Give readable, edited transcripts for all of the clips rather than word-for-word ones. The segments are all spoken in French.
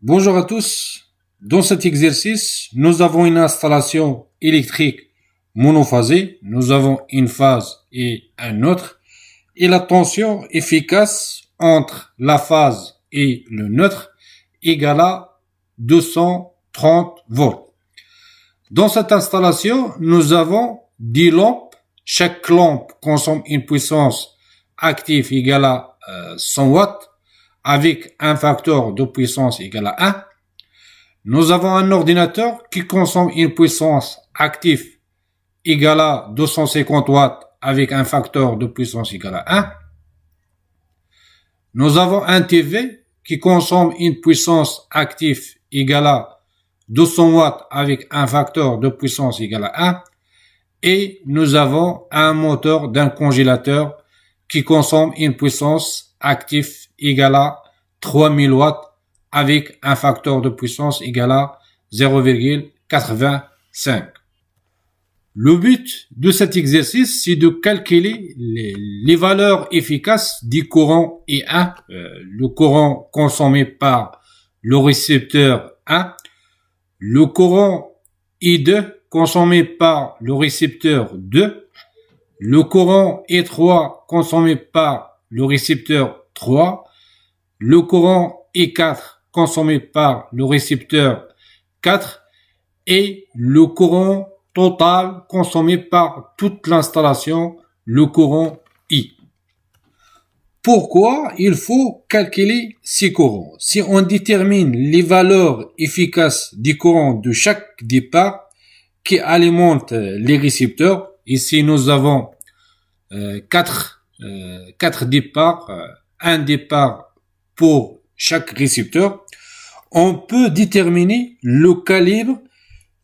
Bonjour à tous. Dans cet exercice, nous avons une installation électrique monophasée. Nous avons une phase et un autre. Et la tension efficace entre la phase et le neutre égale à 230 volts. Dans cette installation, nous avons 10 lampes. Chaque lampe consomme une puissance active égale à 100 watts avec un facteur de puissance égal à 1. Nous avons un ordinateur qui consomme une puissance active égale à 250 watts avec un facteur de puissance égal à 1. Nous avons un TV qui consomme une puissance active égale à 200 watts avec un facteur de puissance égal à 1. Et nous avons un moteur d'un congélateur qui consomme une puissance active égale à 3000 watts avec un facteur de puissance égal à 0,85. Le but de cet exercice, c'est de calculer les valeurs efficaces du courant I1, le courant consommé par le récepteur 1, le courant I2 consommé par le récepteur 2, le courant I3 consommé par le récepteur 3, le courant I4 consommé par le récepteur 4 et le courant total consommé par toute l'installation, le courant I. Pourquoi il faut calculer ces courants? Si on détermine les valeurs efficaces du courant de chaque départ qui alimente les récepteurs, ici nous avons quatre départs, un départ pour chaque récepteur, on peut déterminer le calibre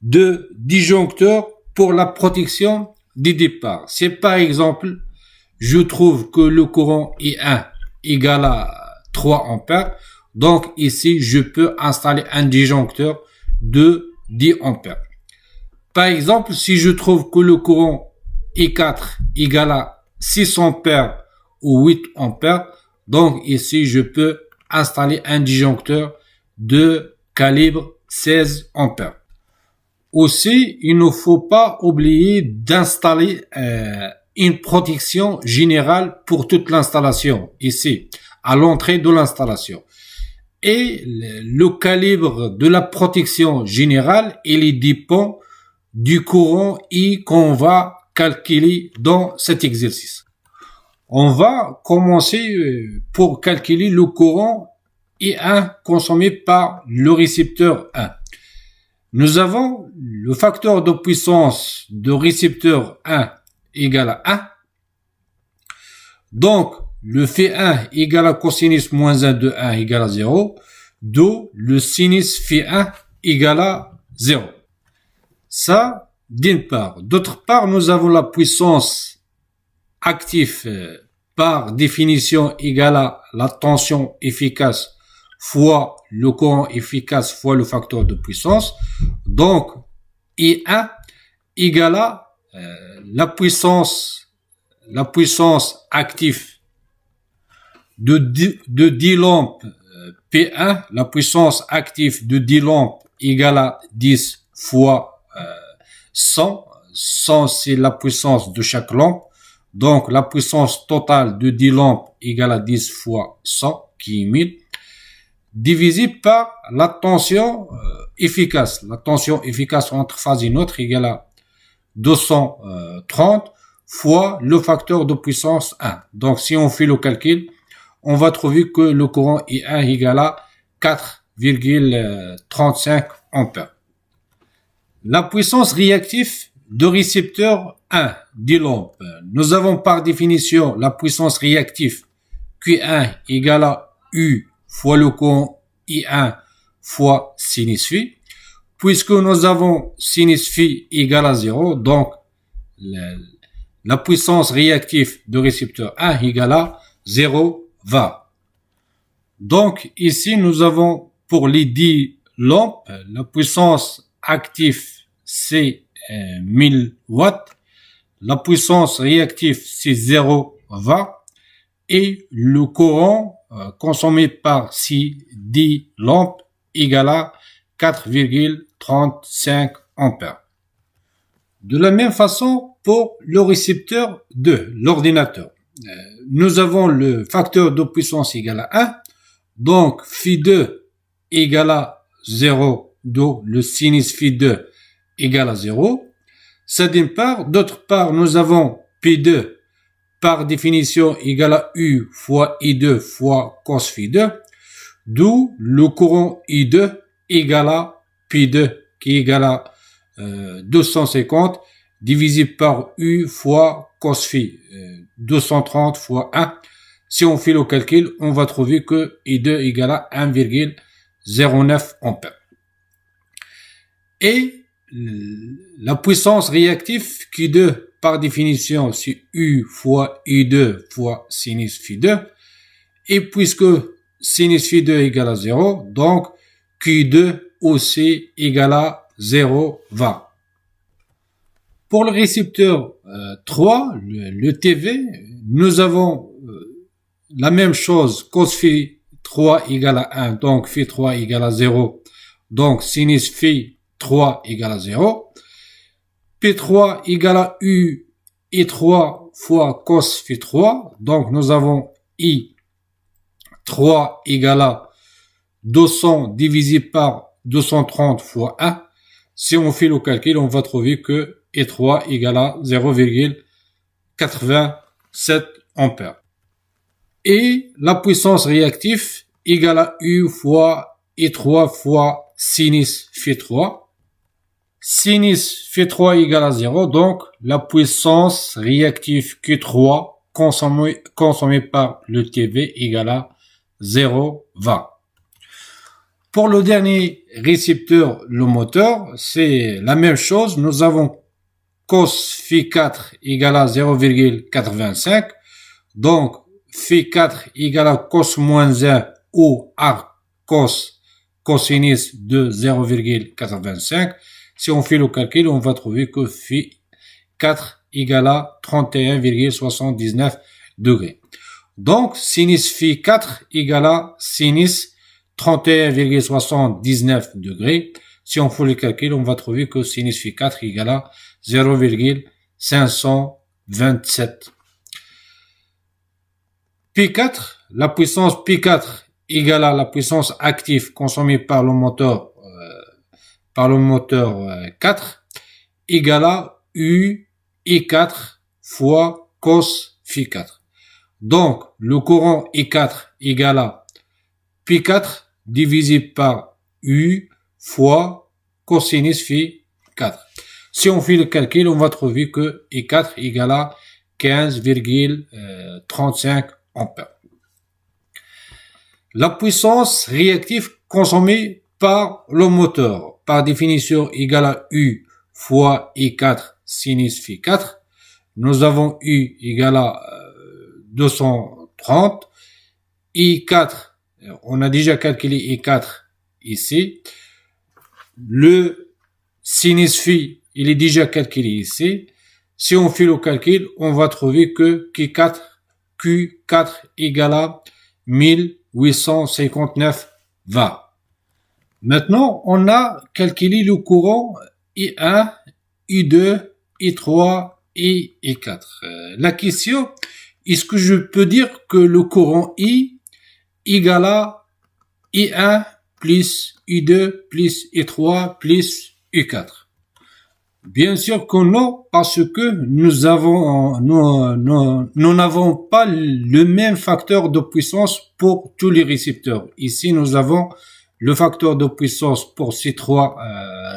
de disjoncteur pour la protection des départs. C'est par exemple, je trouve que le courant I1 égale à 3 ampères, donc ici je peux installer un disjoncteur de 10 ampères. Par exemple, si je trouve que le courant I4 égale à 6 ampères ou 8 ampères, donc ici je peux installer un disjoncteur de calibre 16 ampères. Aussi, il ne faut pas oublier d'installer une protection générale pour toute l'installation, ici, à l'entrée de l'installation. Et le calibre de la protection générale, il dépend du courant I qu'on va calculer dans cet exercice. On va commencer pour calculer le courant I1 consommé par le récepteur 1. Nous avons le facteur de puissance de récepteur 1 égale à 1. Donc, le Φ1 égale à cosinus moins 1 de 1 égale à 0. D'où le sinus Φ1 égale à 0. Ça, d'une part. D'autre part, nous avons la puissance active par définition égale à la tension efficace fois le courant efficace fois le facteur de puissance. Donc, I1 égale à la puissance active de 10 lampes P1, la puissance active de 10 lampes égale à 10 fois 100. 100, c'est la puissance de chaque lampe. Donc, la puissance totale de 10 lampes égale à 10 fois 100, qui est 1000, divisé par la tension efficace. La tension efficace entre phase et neutre égale à 230 fois le facteur de puissance 1. Donc, si on fait le calcul, on va trouver que le courant I1 égale à 4,35 ampères. La puissance réactive de récepteur 1 des lampes. Nous avons par définition la puissance réactive Q1 égale à U fois le courant I1 fois sinus phi. Puisque nous avons sinus phi égale à 0, donc la puissance réactive de récepteur 1 égale à 0,20. Donc ici nous avons pour les 10 lampes, la puissance active c'est 1000 watts, la puissance réactive c'est 0,20 et le courant consommé par ces 10 lampes égale à 4,35 ampères. De la même façon, pour le récepteur de l'ordinateur, nous avons le facteur de puissance égal à 1, donc phi2 égale à 0, donc le sinus phi2 égale à 0. Ça d'une part. D'autre part, nous avons P2 par définition égale à U fois I2 fois cos phi2, d'où le courant I2 égale à P2 qui égale à 250 divisé par U fois cos phi, 230 fois 1. Si on fait le calcul, on va trouver que I2 égale à 1,09 ampères. Et la puissance réactive Q2 par définition c'est U fois I2 fois sinus phi2, et puisque sinus phi2 égale à 0, donc Q2 aussi égale à 0,20. Pour le récepteur 3, le TV, nous avons la même chose, cos phi 3 égale à 1, donc phi 3 égale à 0, donc sinus phi 3 égale à 0. P3 égale à U I3 fois cos phi 3. Donc, nous avons I3 égale à 200 divisé par 230 fois 1. Si on fait le calcul, on va trouver que I3 égale à 0,87 ampères. Et la puissance réactive égale à U fois I3 fois sinus phi 3. Sinus phi 3 égale à 0, donc la puissance réactive Q3 consommée par le TV égale à 0,20. Pour le dernier récepteur, le moteur, c'est la même chose. Nous avons cos phi 4 égale à 0,85. Donc, phi 4 égale à cos moins 1 ou arc cosinus de 0,85. Si on fait le calcul, on va trouver que phi 4 égale à 31,79 degrés. Donc, sinus phi 4 égale à sinus 31,79 degrés. Si on fait le calcul, on va trouver que sinus phi 4 égale à 0,527. P4, la puissance P4 égale à la puissance active consommée par le moteur 4 égale à U I4 fois cos phi 4. Donc, le courant I4 égale à P4 divisé par U fois cosinus phi 4. Si on fait le calcul, on va trouver que I4 égale à 15,35 ampères. La puissance réactive consommée par le moteur, par définition égale à U fois I4 sinus phi 4. Nous avons U égale à 230. I4, on a déjà calculé I4 ici. Le sinus phi, il est déjà calculé ici. Si on fait le calcul, on va trouver que Q4 égale à 1859 watts. Maintenant, on a calculé le courant I1, I2, I3 et I4. La question, est-ce que je peux dire que le courant I égale à I1 plus I2 plus I3 plus I4? Bien sûr que non, parce que nous n'avons pas le même facteur de puissance pour tous les récepteurs. Ici, nous avons le facteur de puissance pour ces trois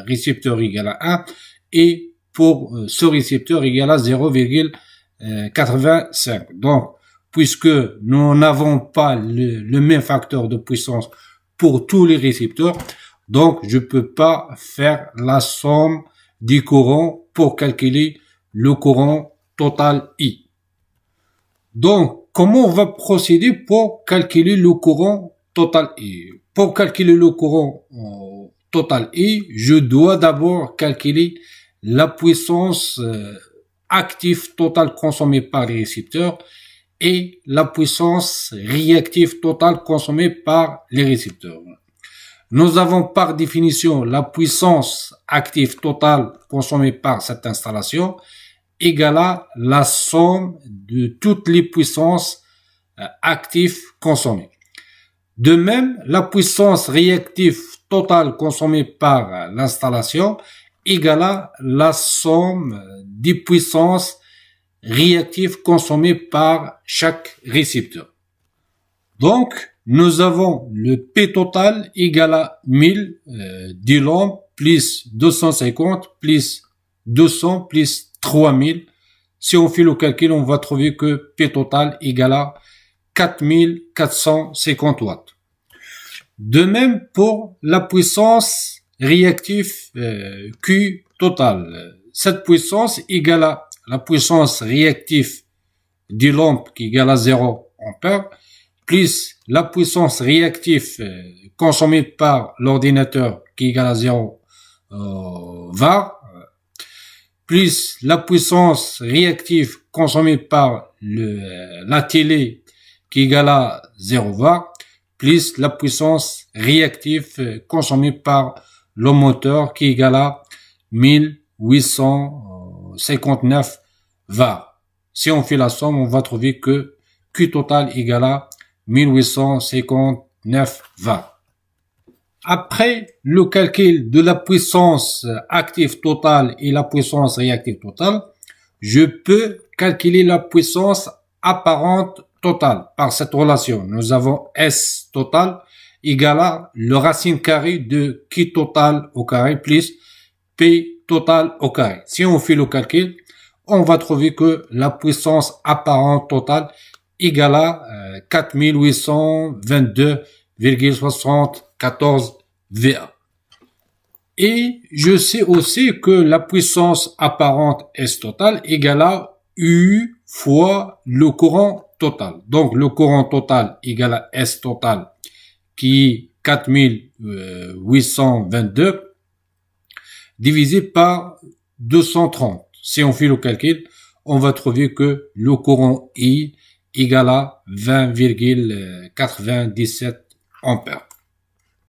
récepteurs égal à 1 et pour ce récepteur égal à 0,85. Donc, puisque nous n'avons pas le même facteur de puissance pour tous les récepteurs, donc je peux pas faire la somme du courant pour calculer le courant total I. Donc, comment on va procéder pour calculer le courant total I? Pour calculer le courant total I, je dois d'abord calculer la puissance active totale consommée par les récepteurs et la puissance réactive totale consommée par les récepteurs. Nous avons par définition la puissance active totale consommée par cette installation égale à la somme de toutes les puissances actives consommées. De même, la puissance réactive totale consommée par l'installation égale à la somme des puissances réactives consommées par chaque récepteur. Donc, nous avons le P total égal à 1000 10 lampes plus 250 plus 200 plus 3000. Si on fait le calcul, on va trouver que P total égal à 4450 watts. De même pour la puissance réactive Q total. Cette puissance égale à la puissance réactive des lampes qui égale à 0 ampère plus la puissance réactive consommée par l'ordinateur qui égale à 0 var plus la puissance réactive consommée par la télé qui égale à 0 var plus la puissance réactive consommée par le moteur qui égale à 1859 var. Si on fait la somme, on va trouver que Q total égale à 1859 var. Après le calcul de la puissance active totale et la puissance réactive totale, je peux calculer la puissance apparente totale par cette relation. Nous avons S total égale à le racine carrée de Q total au carré plus P total au carré. Si on fait le calcul, on va trouver que la puissance apparente totale égale à 4822,74 VA. Et je sais aussi que la puissance apparente S totale égale à U fois le courant total. Donc le courant total égale à S total qui est 4822 divisé par 230. Si on fait le calcul, on va trouver que le courant I égale à 20,97 ampères.